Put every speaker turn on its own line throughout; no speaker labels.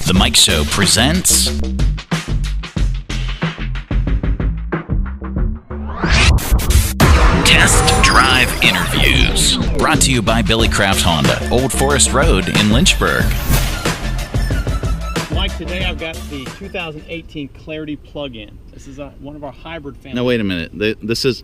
The Mike Show presents Test Drive Interviews. Brought to you by Billy Craft Honda, Old Forest Road in Lynchburg.
Mike, today I've got the 2018 Clarity plug-in. This is one of our hybrid families.
Now wait a minute. This is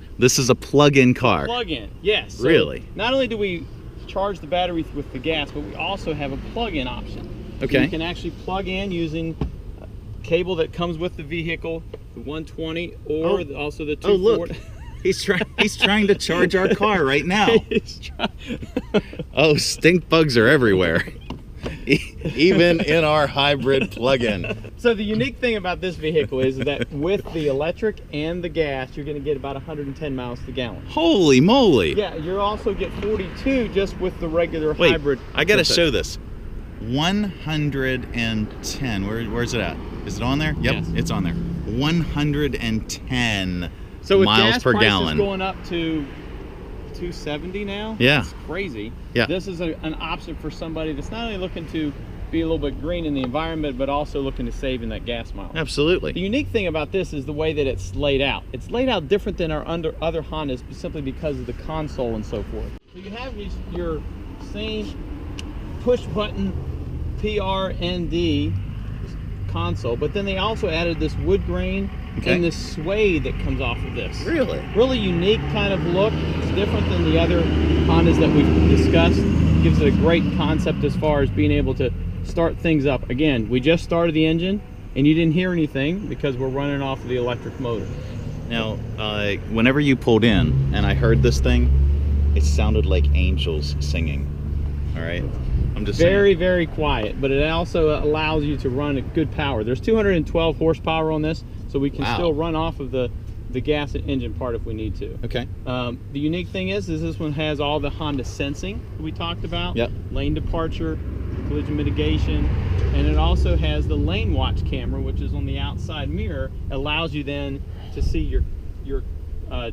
a plug-in car.
Plug-in, yes. So
really?
Not only do we charge the battery with the gas, but we also have a plug-in option.
Okay.
So you can actually plug in using a cable that comes with the vehicle, the 120, or also the 240.
Oh, look. He's trying to charge our car right now. Oh, stink bugs are everywhere. Even in our hybrid plug-in.
So the unique thing about this vehicle is that with the electric and the gas, you're going to get about 110 miles per gallon.
Holy moly.
Yeah, you also get 42 just with the regular
Wait,
hybrid.
I got to show this. 110. Where's it at? Is it on there? Yep,
yes.
It's on there. 110
so with
miles
gas
per
prices
gallon.
Going up to 270 now.
Yeah.
It's crazy.
Yeah.
This is an option for somebody that's not only looking to be a little bit green in the environment, but also looking to save in that gas mileage.
Absolutely.
The unique thing about this is the way that it's laid out. It's laid out different than our other Hondas simply because of the console and so forth. So you have your same push button PRND console, but then they also added this wood grain and this suede that comes off of this. Really unique kind of look. It's different than the other Hondas that we've discussed. Gives it a great concept as far as being able to start things up. Again, we just started the engine and you didn't hear anything because we're running off of the electric motor.
Now, whenever you pulled in and I heard this thing, it sounded like angels singing. All right? I'm just
saying. Very quiet, but it also allows you to run at good power. There's 212 horsepower on this, so we can still run off of the gas engine part if we need to.
Okay.
The unique thing is this one has all the Honda sensing that we talked about.
Yep.
Lane departure, collision mitigation, and it also has the lane watch camera, which is on the outside mirror. Allows you then to see your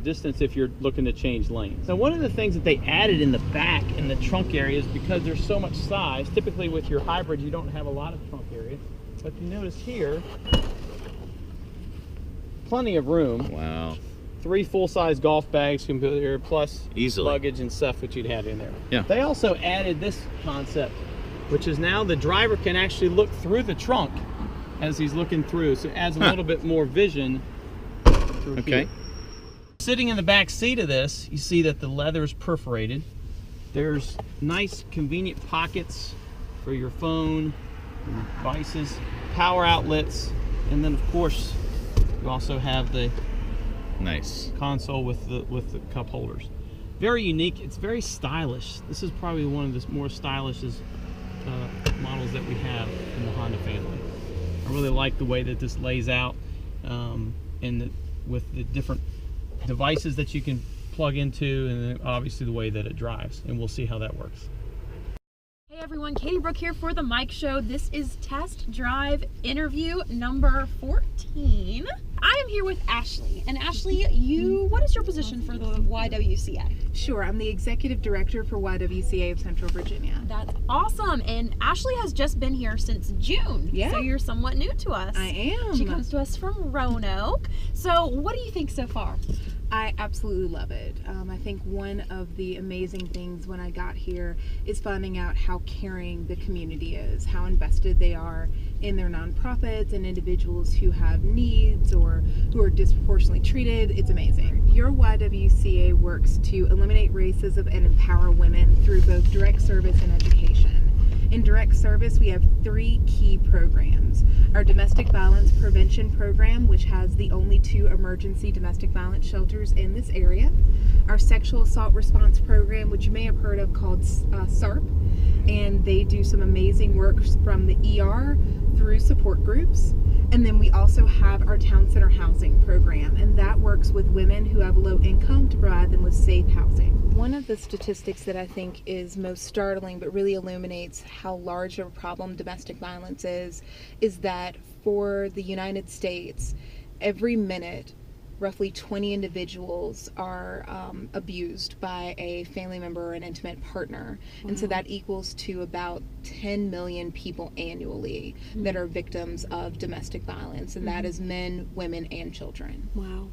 distance if you're looking to change lanes. Now, one of the things that they added in the back in the trunk area is because there's so much size. Typically with your hybrid, you don't have a lot of trunk area, but you notice here, plenty of room.
Wow.
3 full-size golf bags can put here, plus
easily
luggage and stuff that you'd have in there.
Yeah.
They also added this concept, which is now the driver can actually look through the trunk as he's looking through, so it adds a little bit more vision through here. Sitting in the back seat of this, you see that the leather is perforated. There's nice convenient pockets for your phone, your devices, power outlets, and then of course you also have the
nice
console with the cup holders. Very unique. It's very stylish. This is probably one of the more stylish models that we have in the Honda family. I really like the way that this lays out, with the different devices that you can plug into, and then obviously the way that it drives, and we'll see how that works.
Hey everyone, Katie Brooke here for The Mike Show. This is test drive interview number 14. I am here with Ashley, and Ashley, what is your position for the YWCA?
Sure, I'm the Executive Director for YWCA of Central Virginia.
That's awesome, and Ashley has just been here since June, so you're somewhat new to us.
I am.
She comes to us from Roanoke. So what do you think so far?
I absolutely love it. I think one of the amazing things when I got here is finding out how caring the community is, how invested they are in their nonprofits and individuals who have needs or who are disproportionately treated. It's amazing. Your YWCA works to eliminate racism and empower women through both direct service and education. In direct service, we have 3 key programs. Our domestic violence prevention program, which has the only 2 emergency domestic violence shelters in this area. Our sexual assault response program, which you may have heard of, called SARP. And they do some amazing work from the ER through support groups. And then we also have our town center housing program, and that works with women who have low income to provide them with safe housing. One of the statistics that I think is most startling but really illuminates how large of a problem domestic violence is that for the United States, every minute roughly 20 individuals are abused by a family member or an intimate partner. And so that equals to about 10 million people annually that are victims of domestic violence. And that is men, women, and children.
Wow.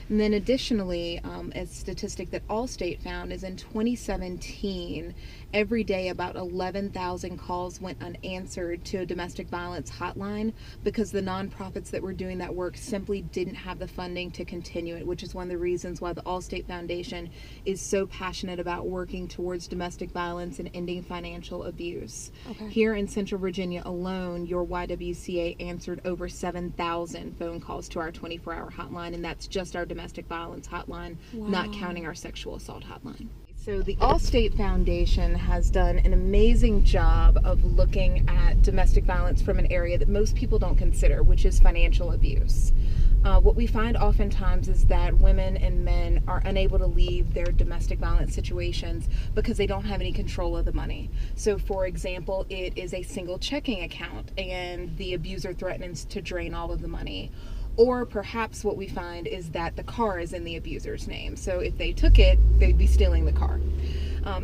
And then additionally, a statistic that Allstate found is in 2017, every day about 11,000 calls went unanswered to a domestic violence hotline because the nonprofits that were doing that work simply didn't have the funding to continue it, which is one of the reasons why the Allstate Foundation is so passionate about working towards domestic violence and ending financial abuse. Here in Central Virginia alone, your YWCA answered over 7,000 phone calls to our 24-hour hotline, and that's just our domestic violence hotline, not counting our sexual assault hotline. So the Allstate Foundation has done an amazing job of looking at domestic violence from an area that most people don't consider, which is financial abuse. What we find oftentimes is that women and men are unable to leave their domestic violence situations because they don't have any control of the money. So for example, it is a single checking account and the abuser threatens to drain all of the money. Or perhaps what we find is that the car is in the abuser's name. So if they took it, they'd be stealing the car.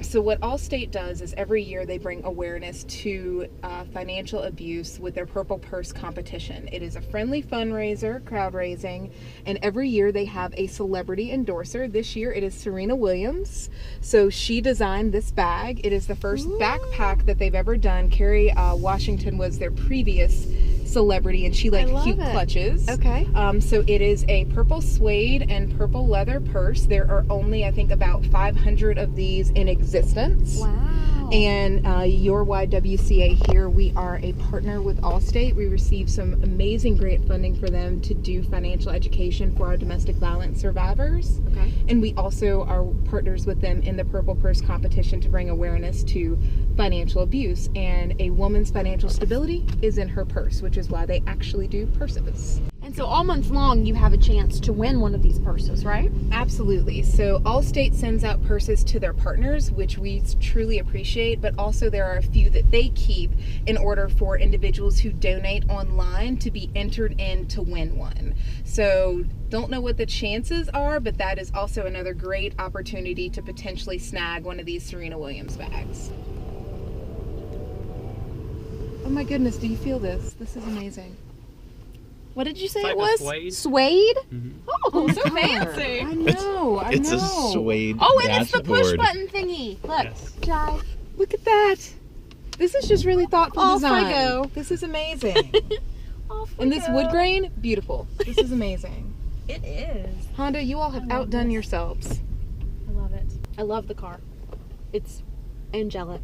So what Allstate does is every year they bring awareness to financial abuse with their Purple Purse competition. It is a friendly fundraiser, crowd raising, and every year they have a celebrity endorser. This year it is Serena Williams. So she designed this bag. It is the first backpack that they've ever done. Kerry Washington was their previous celebrity, and she liked cute clutches.
Okay.
So it is a purple suede and purple leather purse. There are only, I think, about 500 of these in existence.
Wow.
And your YWCA here, we are a partner with Allstate. We receive some amazing grant funding for them to do financial education for our domestic violence survivors.
Okay.
And we also are partners with them in the Purple Purse competition to bring awareness to financial abuse. And a woman's financial stability is in her purse, which is why they actually do purses.
And so all month long you have a chance to win one of these purses, right?
Absolutely. So Allstate sends out purses to their partners, which we truly appreciate, but also there are a few that they keep in order for individuals who donate online to be entered in to win one. So don't know what the chances are, but that is also another great opportunity to potentially snag one of these Serena Williams bags. Oh my goodness, do you feel this? This is amazing.
What did you say
Type
it
of
was?
suede.
Suede?
Mhm.
Oh, so fancy.
I know,
It's a suede
Oh, and it's the
dashboard.
push button thingy. Look,
Yes.
Jive.
Look at that. This is just really thoughtful
Off
design.
I go.
This is amazing.
Off we
And this
go.
wood grain, beautiful. This is amazing.
It is.
Honda, you all have
love
outdone
this.
yourselves.
I love it. I love the car. It's angelic.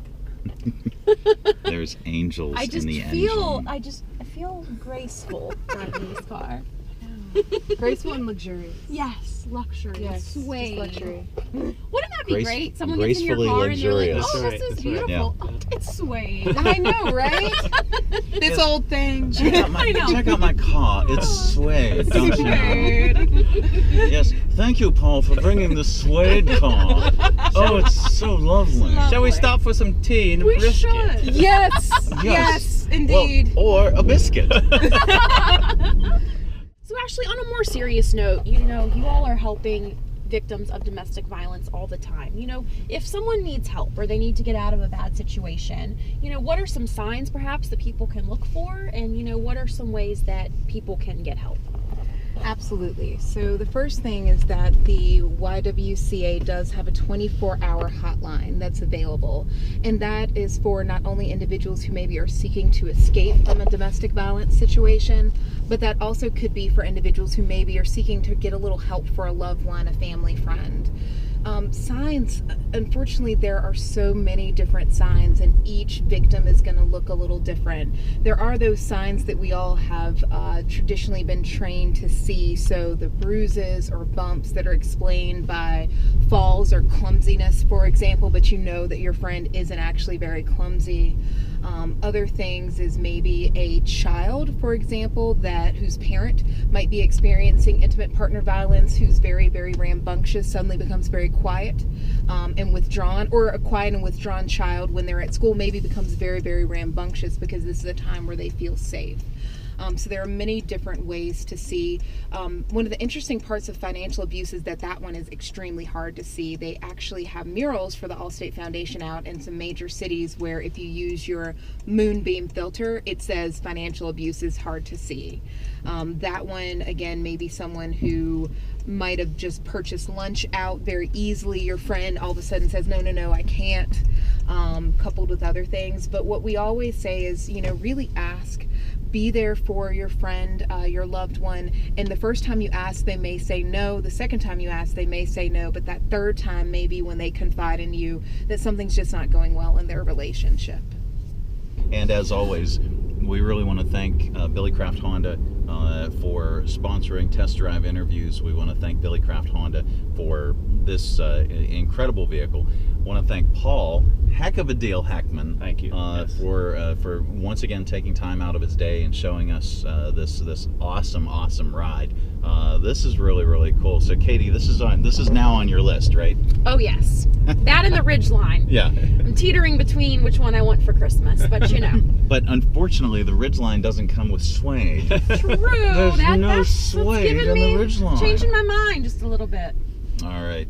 There's angels
I just
in the
feel,
engine.
I feel graceful driving this car.
Graceful and luxurious.
Yes, luxury.
Yes, just
Suede.
luxury.
Wouldn't that be
Grace-
great? Someone gets in your
gracefully
car and you're like,
luxurious.
oh,
That's
this
right,
is
that's right.
beautiful. Oh, it's suede.
I know, right? This
Yes.
old thing.
Check out my,
I know.
check out my car. It's suede, don't you know?
Suede.
Yes. Thank you, Paul, for bringing the suede car. Oh, it's so lovely.
Shall we stop for some tea and a
We
brisket?
should.
Yes, yes, indeed.
Well, or a biscuit.
So Ashley, on a more serious note, you know, you all are helping victims of domestic violence all the time. You know, if someone needs help or they need to get out of a bad situation, you know, what are some signs perhaps that people can look for? And, you know, what are some ways that people can get help?
Absolutely. So the first thing is that the YWCA does have a 24-hour hotline that's available, and that is for not only individuals who maybe are seeking to escape from a domestic violence situation, but that also could be for individuals who maybe are seeking to get a little help for a loved one, a family friend. Signs, unfortunately, there are so many different signs, and each victim is going to look a little different. There are those signs that we all have traditionally been trained to see, so the bruises or bumps that are explained by falls or clumsiness, for example, but you know that your friend isn't actually very clumsy. Other things is maybe a child, for example, whose parent might be experiencing intimate partner violence, who's very, very rambunctious, suddenly becomes very quiet and withdrawn, or a quiet and withdrawn child when they're at school maybe becomes very, very rambunctious because this is a time where they feel safe. So there are many different ways to see. One of the interesting parts of financial abuse is that one is extremely hard to see. They actually have murals for the Allstate Foundation out in some major cities where if you use your moonbeam filter, it says financial abuse is hard to see. That one, again, maybe someone who might have just purchased lunch out very easily. Your friend all of a sudden says, no, I can't, coupled with other things. But what we always say is, really ask. Be there for your friend, your loved one. And the first time you ask, they may say no. The second time you ask, they may say no. But that third time, maybe when they confide in you that something's just not going well in their relationship.
And as always, we really want to thank Billy Craft Honda for sponsoring Test Drive Interviews. We want to thank Billy Craft Honda for this incredible vehicle. I want to thank Paul, heck of a deal, Heckman.
Thank you. Yes.
For once again taking time out of his day and showing us this awesome ride. This is really cool. So Katie, this is now on your list, right?
Oh yes, that and the Ridgeline.
Yeah.
I'm teetering between which one I want for Christmas, but
But unfortunately, the Ridgeline doesn't come with suede.
True.
There's no suede in the Ridgeline.
Changing my mind just a little bit.
All right.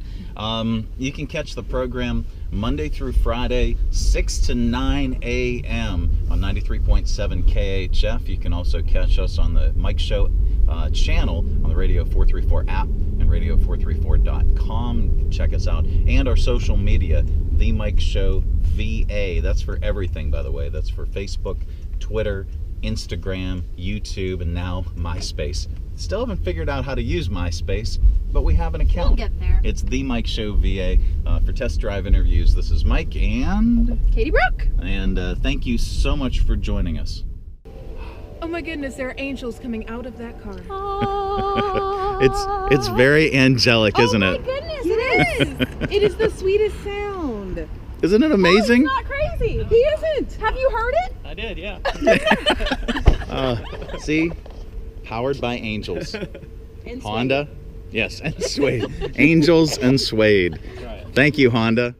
You can catch the program Monday through Friday, 6 to 9 a.m. on 93.7 KHF. You can also catch us on the Mike Show channel on the Radio 434 app and radio434.com. You can check us out. And our social media, The Mike Show VA. That's for everything, by the way. That's for Facebook, Twitter, Instagram, YouTube, and now MySpace. Still haven't figured out how to use MySpace, but we have an account.
We'll get there.
It's The Mike Show VA. For Test Drive Interviews, this is Mike and
Katie Brooke.
And thank you so much for joining us.
Oh my goodness, there are angels coming out of that car.
Oh.
It's very angelic, isn't
Oh
it?
my goodness,
It is. It is the sweetest sound.
Isn't it amazing?
Oh, it's not crazy.
He isn't.
Have you heard it?
I did, yeah.
See? Powered by angels.
And
Honda? Yes, and suede. Angels and suede.
Right.
Thank you, Honda.